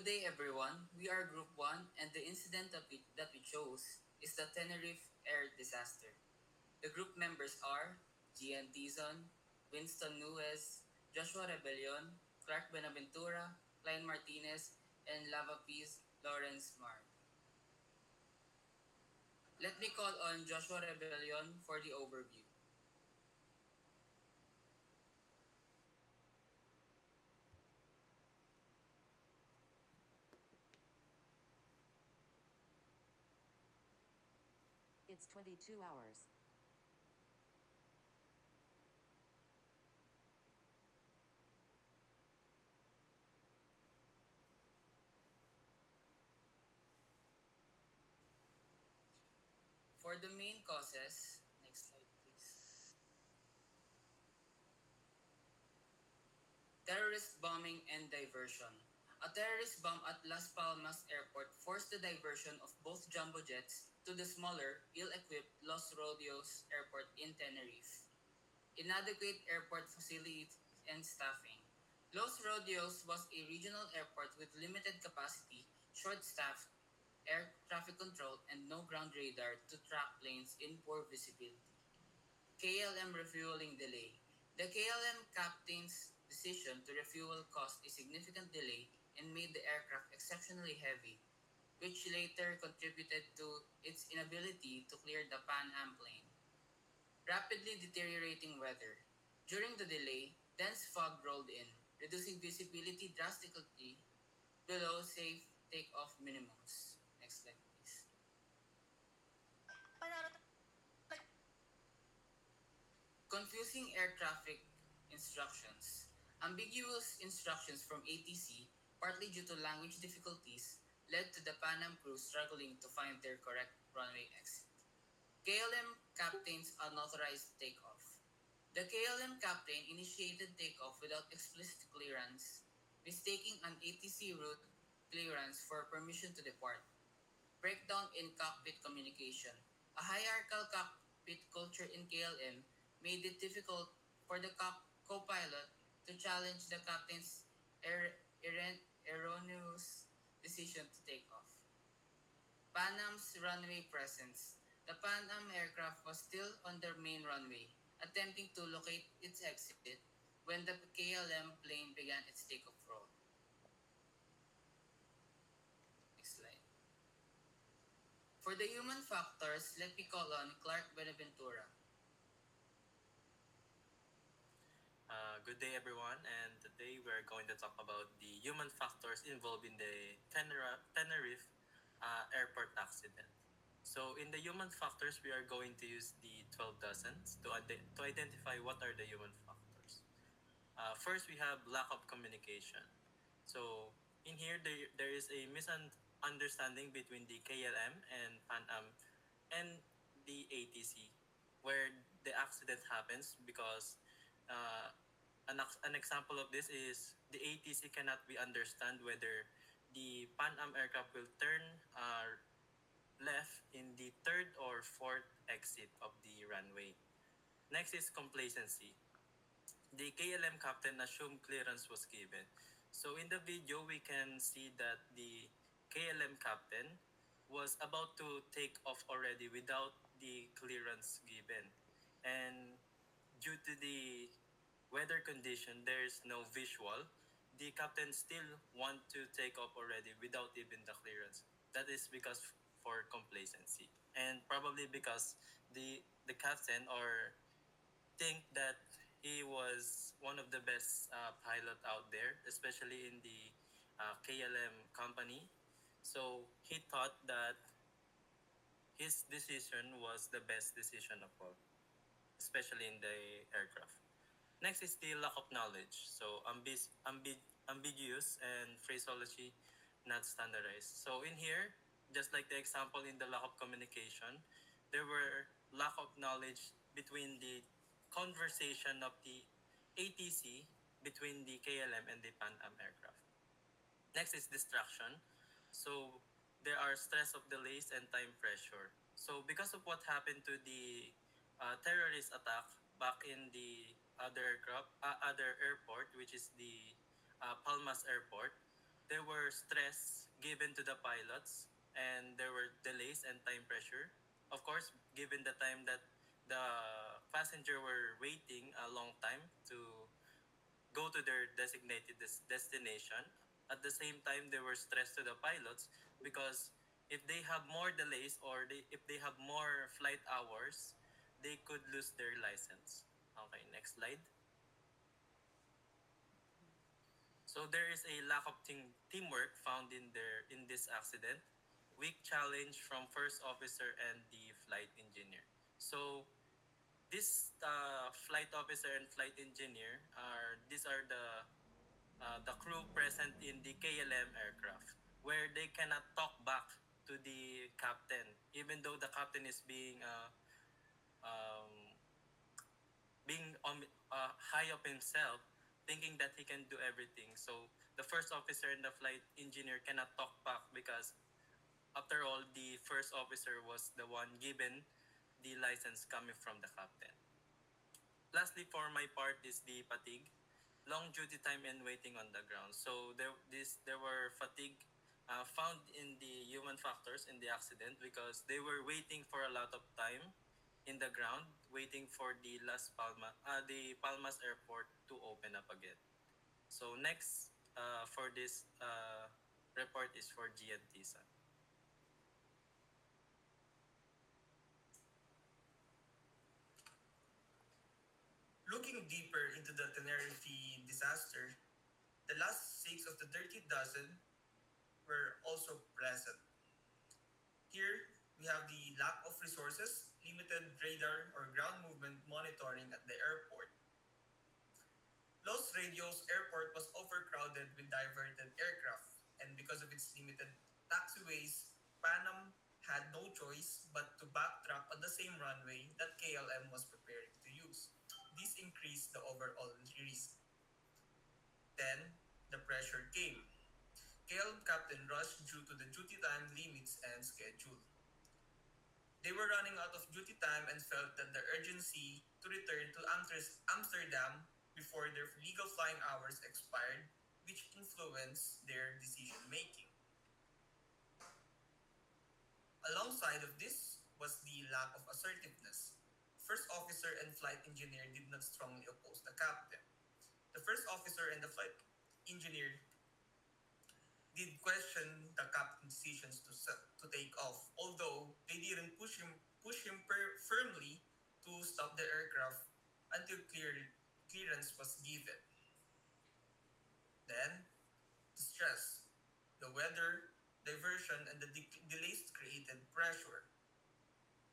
Good day, everyone. We are Group 1, and the incident that we chose is the Tenerife air disaster. The group members are Gian Tizon, Winston Nuez, Joshua Rebellion, Clark Benaventura, Klein Martinez, and Lava Peace Lawrence Mar. Let me call on Joshua Rebellion for the overview. It's 22 hours. For the main causes, next slide please. Terrorist bombing and diversion. A terrorist bomb at Las Palmas Airport forced the diversion of both jumbo jets to the smaller, ill-equipped Los Rodeos Airport in Tenerife. Inadequate airport facilities and staffing. Los Rodeos was a regional airport with limited capacity, short staff, air traffic control, and no ground radar to track planes in poor visibility. KLM refueling delay. The KLM captain's decision to refuel caused a significant delay and made the aircraft exceptionally heavy, which later contributed to its inability to clear the Pan Am plane. Rapidly deteriorating weather. During the delay, dense fog rolled in, reducing visibility drastically below safe takeoff minimums. Next slide, please. Confusing air traffic instructions. Ambiguous instructions from ATC, partly due to language difficulties, led to the Pan Am crew struggling to find their correct runway exit. KLM captain's unauthorized takeoff. The KLM captain initiated takeoff without explicit clearance, mistaking an ATC route clearance for permission to depart. Breakdown in cockpit communication. A hierarchical cockpit culture in KLM made it difficult for the co-pilot to challenge the captain's erroneous decision to take off. Pan Am's runway presence. The Pan Am aircraft was still on their main runway, attempting to locate its exit when the KLM plane began its takeoff roll. Next slide. For the human factors, let me call on Clark Benaventura. Good day, everyone, and today we're going to talk about the human factors involved in the Tenerife airport accident. So, in the human factors, we are going to use the 12 dozens to identify what are the human factors. First, we have lack of communication. So, in here, there is a misunderstanding between the KLM and Pan Am and the ATC, where the accident happens because uh, an example of this is the ATC cannot be understand whether the Pan Am aircraft will turn left in the third or fourth exit of the runway. Next is complacency. The KLM captain assumed clearance was given. So in the video, we can see that the KLM captain was about to take off already without the clearance given. And due to the weather condition, there's no visual. The captain still want to take off already without even the clearance. That is because for complacency, and probably because the captain or think that he was one of the best pilot out there, especially in the KLM company. So he thought that his decision was the best decision of all, especially in the aircraft. Next is the lack of knowledge. So ambiguous and phraseology not standardized. So in here, just like the example in the lack of communication, there were lack of knowledge between the conversation of the ATC between the KLM and the Pan Am aircraft. Next is distraction. So there are stress of delays and time pressure. So because of what happened to the terrorist attack back in the other airport, which is the Palmas Airport, there were stress given to the pilots, and there were delays and time pressure. Of course, given the time that the passenger were waiting a long time to go to their designated destination. At the same time, there were stress to the pilots because if they have more delays, or if they have more flight hours, they could lose their license. Okay, next slide. So there is a lack of teamwork found in this accident. Weak challenge from first officer and the flight engineer. So this flight officer and flight engineer are these are the crew present in the KLM aircraft, where they cannot talk back to the captain, even though the captain is um, being high up himself, thinking that he can do everything. So the first officer and the flight engineer cannot talk back because, after all, the first officer was the one given the license coming from the captain. Lastly, for my part, is the fatigue, long duty time and waiting on the ground. So there were fatigue found in the human factors in the accident because they were waiting for a lot of time in the ground, waiting for the Palmas Airport to open up again. So next for this report is for G and Tisa. Looking deeper into the Tenerife disaster, the last six of the Dirty Dozen were also present. Here, we have the lack of resources, limited radar or ground movement monitoring at the airport. Los Radios Airport was overcrowded with diverted aircraft, and because of its limited taxiways, Panam had no choice but to backtrack on the same runway that KLM was preparing to use. This increased the overall risk. Then, the pressure came. KLM captain rushed due to the duty time limits and schedule. They were running out of duty time and felt that the urgency to return to Amsterdam before their legal flying hours expired, which influenced their decision making. Alongside of this was the lack of assertiveness. First officer and flight engineer did not strongly oppose the captain. The first officer and the flight engineer did question the captain's decisions to take off, although they didn't push him firmly to stop the aircraft until clearance was given. Then, the stress, the weather, diversion, and the delays created pressure.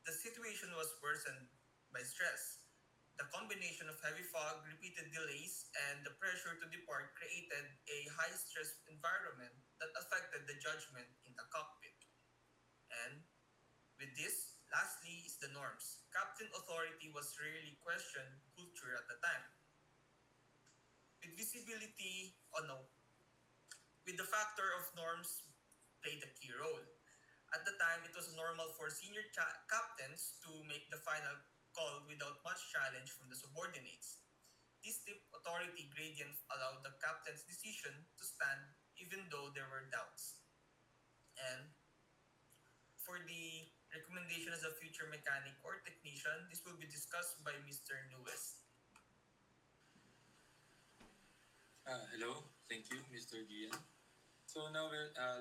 The situation was worsened by stress. The combination of heavy fog, repeated delays, and the pressure to depart created a high stress environment that affected the judgment in the cockpit. And with this, lastly, is the norms. Captain authority was rarely questioned culture at the time. With visibility, oh no, with the factor of norms played a key role. At the time, it was normal for senior captains to make the final call without much challenge from the subordinates. This steep authority gradient allowed the captain's decision to stand even though there were doubts. And for the recommendation as a future mechanic or technician, this will be discussed by Mr. Lewis. Hello, thank you, Mr. Gian. So now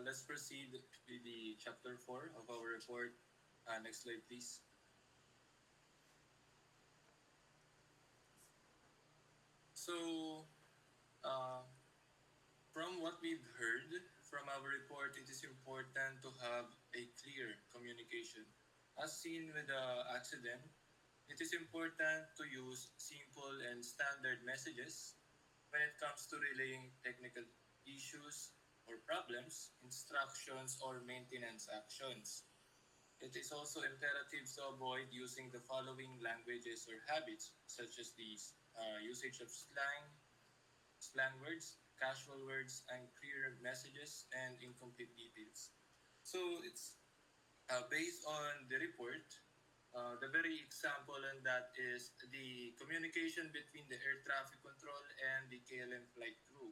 let's proceed with the chapter 4 of our report. Next slide, please. So, uh, from what we've heard from our report, it is important to have a clear communication. As seen with the accident, it is important to use simple and standard messages when it comes to relaying technical issues or problems, instructions, or maintenance actions. It is also imperative to avoid using the following languages or habits, such as the usage of slang words, casual words, unclear messages, and incomplete details. So it's based on the report. The very example on that is the communication between the air traffic control and the KLM flight crew.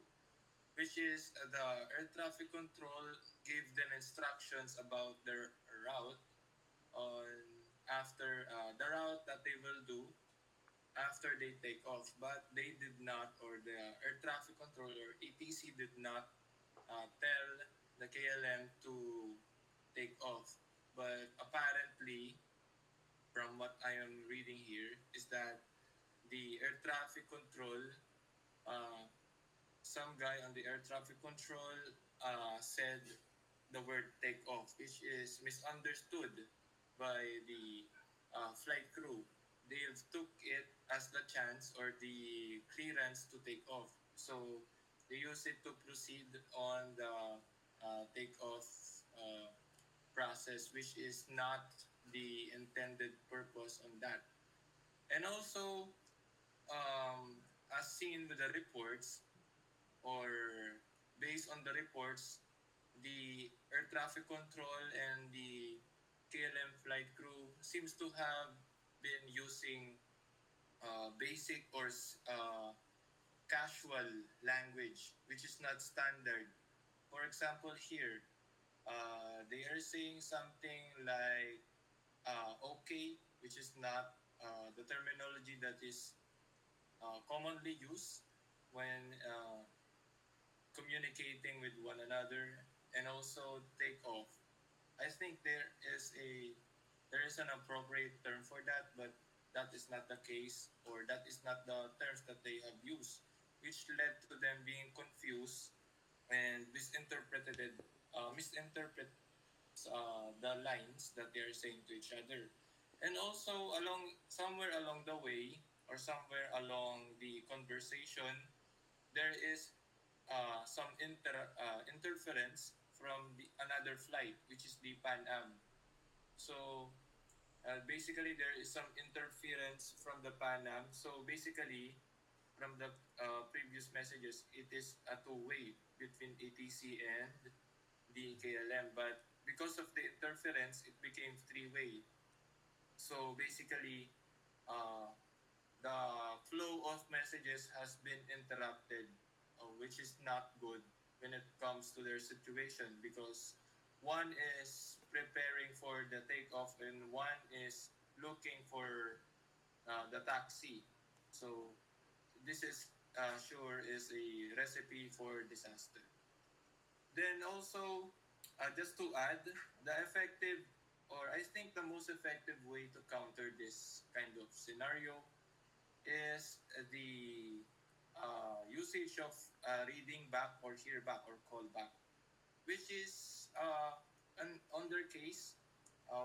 which is the air traffic control gave them instructions about their route on after the route that they will do after they take off, but they did not, or the air traffic control or ATC did not tell the KLM to take off. But apparently, from what I am reading here, is that the air traffic control, uh, some guy on the air traffic control said the word take off, which is misunderstood by the flight crew. They took it as the chance or the clearance to take off. So they use it to proceed on the takeoff uh, process, which is not the intended purpose on that. And also, as seen with the reports, or based on the reports, the air traffic control and the KLM flight crew seems to have been using basic or casual language, which is not standard. For example, here, they are saying something like okay, which is not the terminology that is commonly used when communicating with one another, and also take off. I think there is an appropriate term for that, but that is not the case, or that is not the terms that they have used, which led to them being confused and misinterpret the lines that they are saying to each other. And also along somewhere along the way, or somewhere along the conversation, there is some interference from the another flight, which is the Pan Am. So basically, there is some interference from the Pan Am. So basically, from the previous messages, it is a two-way between ATC and the KLM. But because of the interference, it became three-way. So basically, uh, the flow of messages has been interrupted, which is not good when it comes to their situation, because one is preparing for the takeoff and one is looking for the taxi. So this is sure is a recipe for disaster. Then also, just to add, the effective, or I think the most effective way to counter this kind of scenario is the usage of reading back or hear back or call back, which is on their case,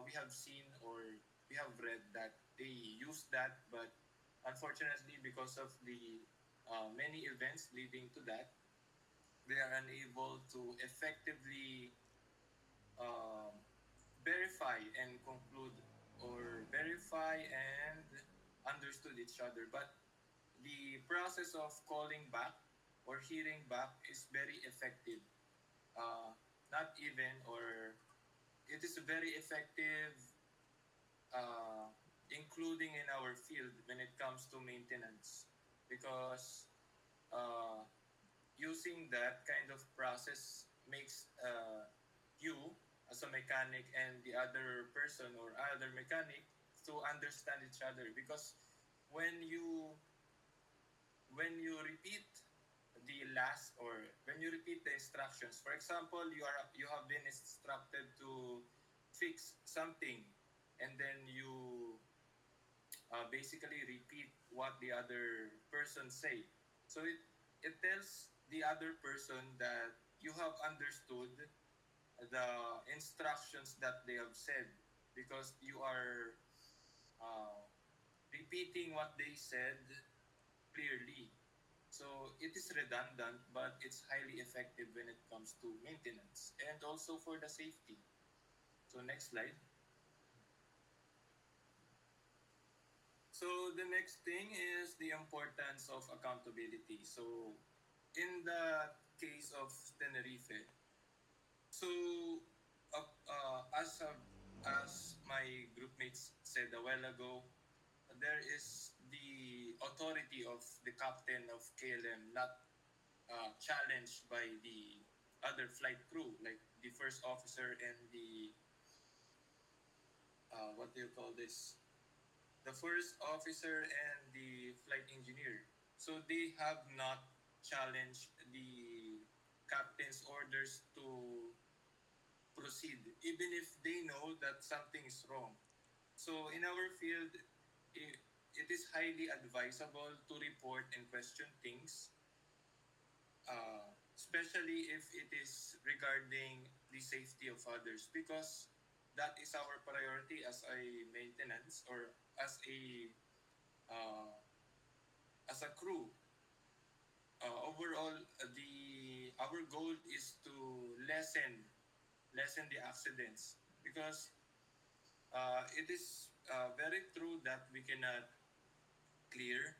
we have seen or we have read that they use that, but unfortunately, because of the many events leading to that, they are unable to effectively um, verify and conclude, or verify and understood each other. But the process of calling back or hearing back is very effective. Not even, or it is very effective, uh, including in our field when it comes to maintenance, because uh, using that kind of process makes you as a mechanic and the other person or other mechanic to understand each other, because when you repeat the last, or when you repeat the instructions, for example, you have been instructed to fix something, and then you basically repeat what the other person say. So it tells the other person that you have understood the instructions that they have said, because you are uh, repeating what they said clearly. So it is redundant, but it's highly effective when it comes to maintenance and also for the safety. So next slide. So the next thing is the importance of accountability. So in the case of Tenerife, so as my groupmates said a while ago, there is the authority of the captain of KLM, not challenged by the other flight crew, like the first officer and the what do you call this? The first officer and the flight engineer. So they have not challenged the captain's orders to proceed, even if they know that something is wrong. So in our field, it, it is highly advisable to report and question things, especially if it is regarding the safety of others, because that is our priority maintenance or uh, as a crew. Overall, the our goal is to lessen the accidents, because it is very true that we cannot clear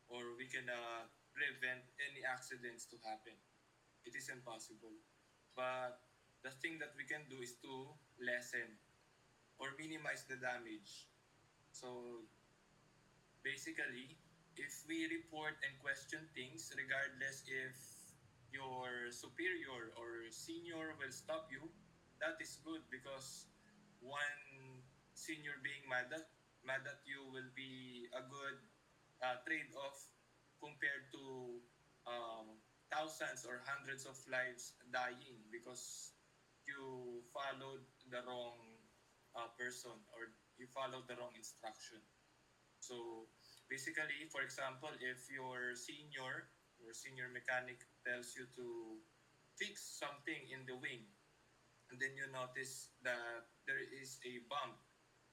or we cannot prevent any accidents to happen. It is impossible. But the thing that we can do is to lessen or minimize the damage. So basically, if we report and question things, regardless if your superior or senior will stop you, that is good, because one senior being mad at you will be a good trade-off compared to thousands or hundreds of lives dying because you followed the wrong person, or you followed the wrong instruction. So basically, for example, if your senior mechanic tells you to fix something in the wing, and then you notice that there is a bump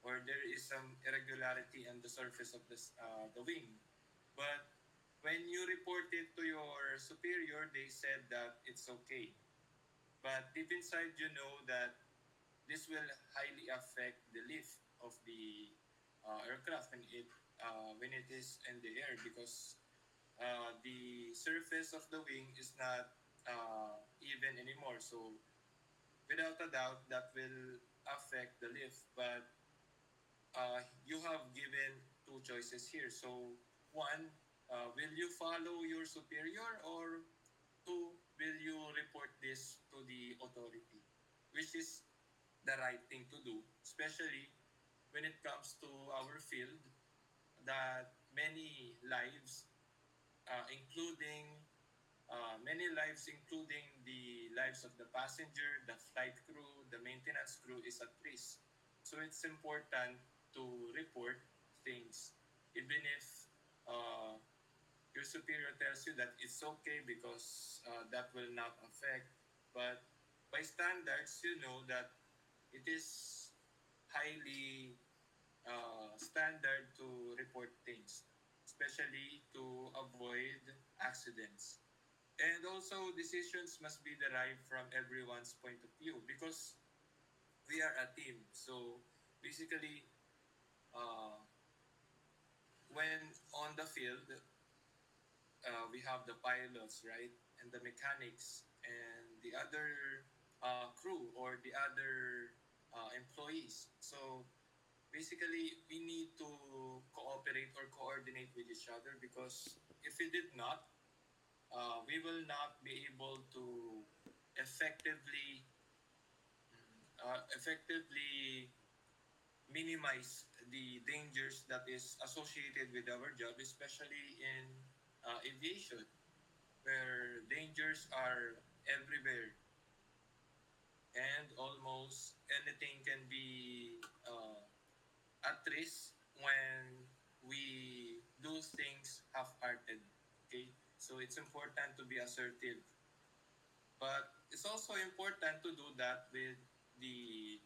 or there is some irregularity on the surface of the wing, but when you report it to your superior, they said that it's okay. But deep inside, you know that this will highly affect the lift of the aircraft when it is in the air, because the surface of the wing is not even anymore. So without a doubt, that will affect the lift. But you have given two choices here. So one, will you follow your superior, or two, will you report this to the authority, which is the right thing to do, especially when it comes to our field, that including many lives, including the lives of the passenger, the flight crew, the maintenance crew, is at risk. So it's important to report things, even if uh, your superior tells you that it's okay because that will not affect. But by standards, you know that it is highly standard to report things, especially to avoid accidents. And also, decisions must be derived from everyone's point of view, because we are a team. So basically, uh, when on the field, we have the pilots, right, and the mechanics, and the other crew or the other employees. So basically, we need to cooperate or coordinate with each other, because if we did not, we will not be able to effectively effectively minimize the dangers that is associated with our job, especially in aviation, where dangers are everywhere and almost anything can be at risk when we do things half-hearted. Okay, so it's important to be assertive, but it's also important to do that with the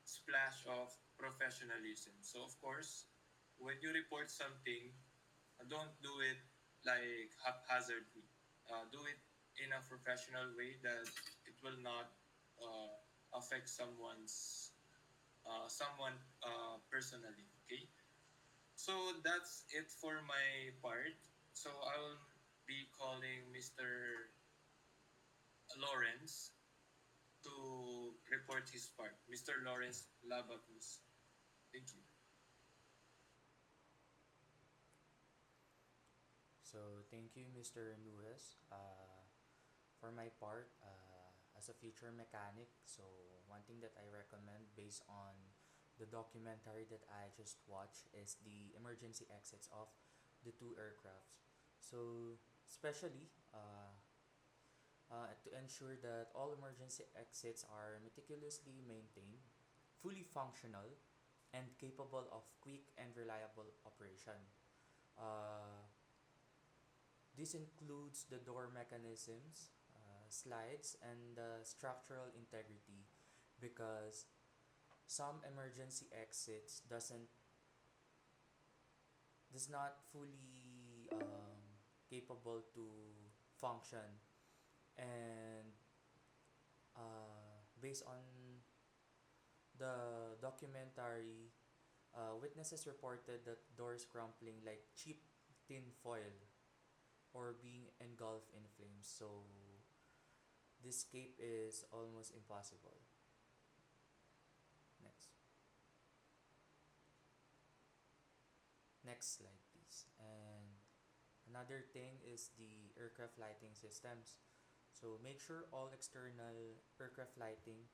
splash of professionalism. So of course, when you report something, don't do it like haphazardly. Do it in a professional way that it will not affect someone personally. Okay, so that's it for my part. So I'll be calling Mr. Lawrence to report his part. Mr. Lawrence Labatus. Thank you. So thank you, Mr. Nures. For my part, as a future mechanic, so one thing that I recommend based on the documentary that I just watched is the emergency exits of the two aircrafts. So, especially to ensure that all emergency exits are meticulously maintained, fully functional, and capable of quick and reliable operation. Uh, this includes the door mechanisms, slides, and the structural integrity because some emergency exits does not fully capable to function, and based on the documentary, witnesses reported that doors crumpling like cheap tin foil or being engulfed in flames. So this escape is almost impossible. Next. Next slide, please. And another thing is the aircraft lighting systems. So make sure all external aircraft lighting,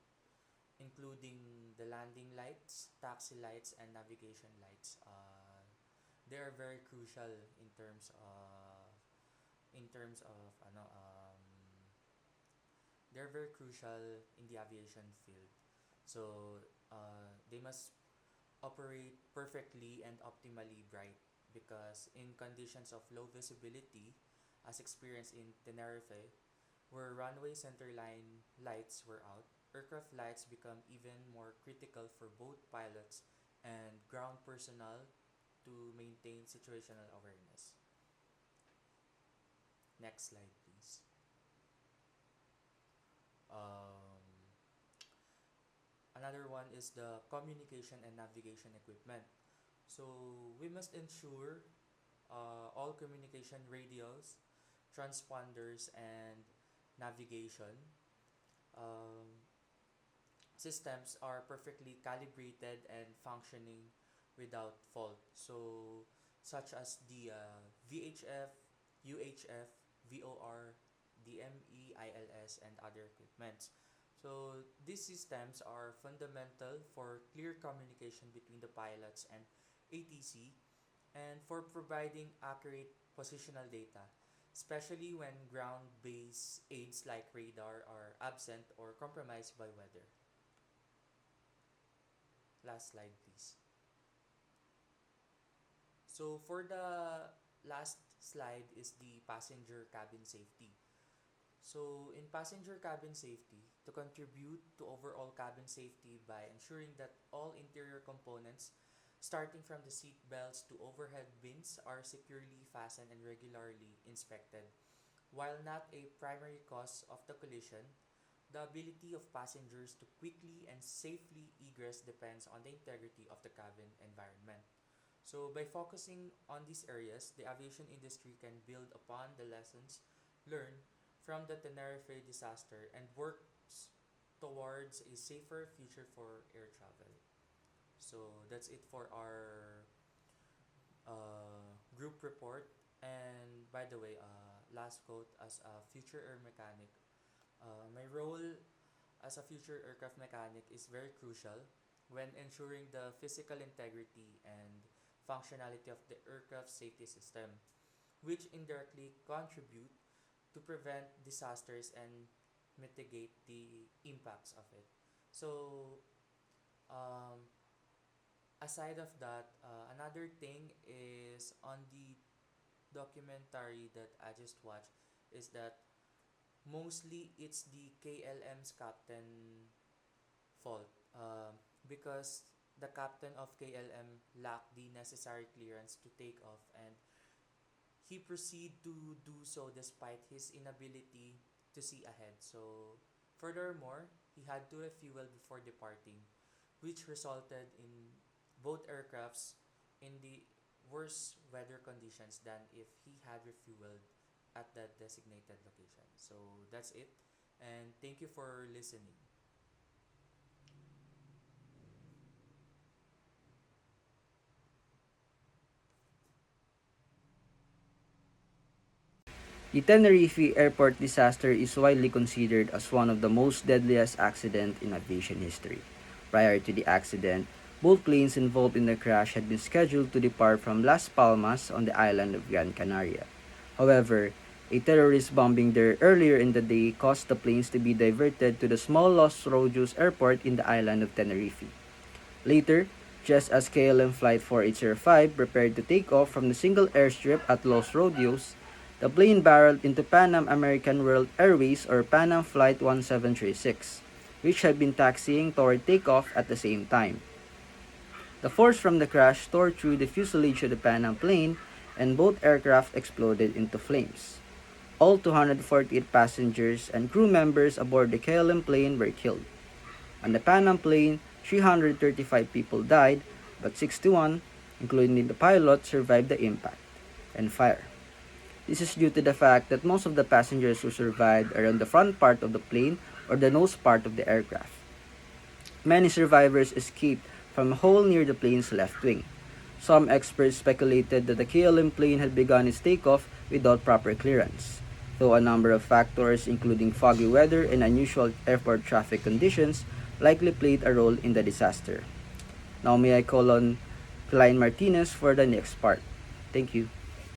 including the landing lights, taxi lights, and navigation lights, they are very crucial in terms of they're very crucial in the aviation field. So they must operate perfectly and optimally bright because in conditions of low visibility, as experienced in Tenerife, where runway centerline lights were out, aircraft lights become even more critical for both pilots and ground personnel to maintain situational awareness. Next slide, please. Um, Another one is the communication and navigation equipment. So we must ensure all communication radios, transponders, and navigation um, systems are perfectly calibrated and functioning without fault. So, such as the VHF, UHF, VOR, DMEILS, and other equipments. So, these systems are fundamental for clear communication between the pilots and ATC and for providing accurate positional data, especially when ground based aids like radar are absent or compromised by weather. Last slide, please. So, for the last slide is the passenger cabin safety. So, in passenger cabin safety, to contribute to overall cabin safety by ensuring that all interior components, starting from the seat belts to overhead bins, are securely fastened and regularly inspected. While not a primary cause of the collision, the ability of passengers to quickly and safely egress depends on the integrity of the cabin environment. So, by focusing on these areas, the aviation industry can build upon the lessons learned from the Tenerife disaster and works towards a safer future for air travel. So, that's it for our group report. And by the way, last quote, as a future air mechanic, my role as a future aircraft mechanic is very crucial when ensuring the physical integrity and functionality of the aircraft safety system, which indirectly contribute to prevent disasters and mitigate the impacts of it. So, um, aside of that, another thing is on the documentary that I just watched is that mostly it's the KLM's captain fault, because the captain of KLM lacked the necessary clearance to take off, and he proceeded to do so despite his inability to see ahead. So, furthermore, he had to refuel before departing, which resulted in both aircrafts in the worse weather conditions than if he had refueled at that designated location. So, that's it. And thank you for listening. The Tenerife airport disaster is widely considered as one of the most deadliest accidents in aviation history. Prior to the accident, both planes involved in the crash had been scheduled to depart from Las Palmas on the island of Gran Canaria. However, a terrorist bombing there earlier in the day caused the planes to be diverted to the small Los Rodeos airport in the island of Tenerife. Later, just as KLM Flight 4805 prepared to take off from the single airstrip at Los Rodeos, the plane barreled into Pan Am American World Airways or Pan Am Flight 1736, which had been taxiing toward takeoff at the same time. The force from the crash tore through the fuselage of the Pan Am plane, and both aircraft exploded into flames. All 248 passengers and crew members aboard the KLM plane were killed. On the Pan Am plane, 335 people died, but 61, including the pilot, survived the impact and fire. This is due to the fact that most of the passengers who survived are on the front part of the plane or the nose part of the aircraft. Many survivors escaped from a hole near the plane's left wing. Some experts speculated that the KLM plane had begun its takeoff without proper clearance, though a number of factors, including foggy weather and unusual airport traffic conditions, likely played a role in the disaster. Now may I call on Klein Martinez for the next part. Thank you.